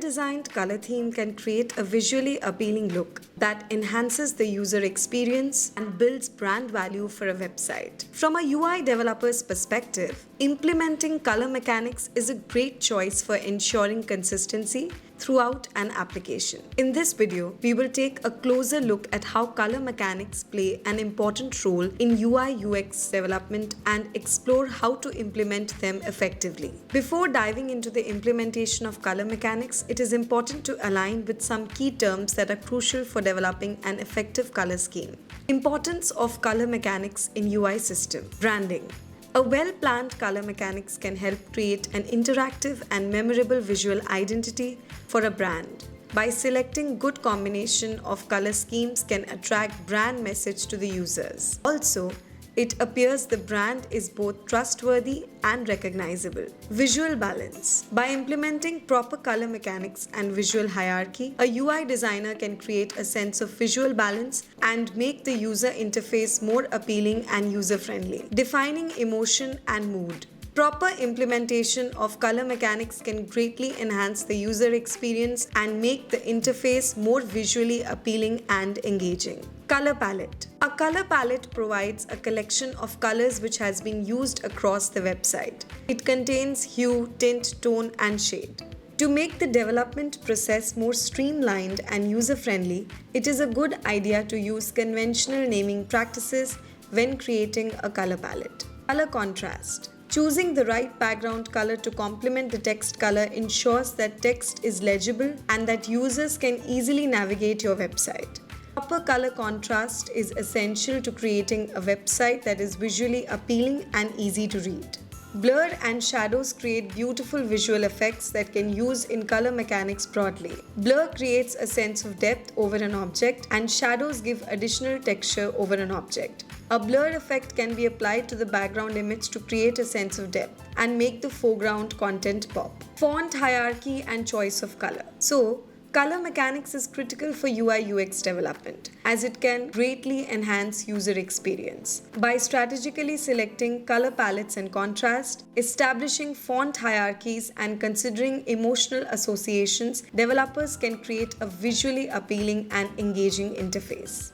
well-designed color theme can create a visually appealing look that enhances the user experience and builds brand value for a website. From a UI developer's perspective, implementing color mechanics is a great choice for ensuring consistency throughout an application. In this video, we will take a closer look at how color mechanics play an important role in UI UX development and explore how to implement them effectively. Before diving into the implementation of color mechanics, it is important to align with some key terms that are crucial for developing an effective color scheme. Importance of color mechanics in UI system. Branding. A well-planned color mechanics can help create an interactive and memorable visual identity for a brand. By selecting good combination of color schemes can attract brand message to the users. Also, it appears the brand is both trustworthy and recognizable. Visual balance. By implementing proper color mechanics and visual hierarchy, a UI designer can create a sense of visual balance and make the user interface more appealing and user-friendly. Defining emotion and mood. Proper implementation of color mechanics can greatly enhance the user experience and make the interface more visually appealing and engaging. Color palette. A color palette provides a collection of colors which has been used across the website. It contains hue, tint, tone, and shade. To make the development process more streamlined and user-friendly, it is a good idea to use conventional naming practices when creating a color palette. Color contrast. Choosing the right background color to complement the text color ensures that text is legible and that users can easily navigate your website. Proper color contrast is essential to creating a website that is visually appealing and easy to read. Blur and shadows create beautiful visual effects that can use in color mechanics broadly. Blur creates a sense of depth over an object and shadows give additional texture over an object. A blur effect can be applied to the background image to create a sense of depth and make the foreground content pop. Font hierarchy and choice of color. So, color mechanics is critical for UI UX development as it can greatly enhance user experience. By strategically selecting color palettes and contrast, establishing font hierarchies and considering emotional associations, developers can create a visually appealing and engaging interface.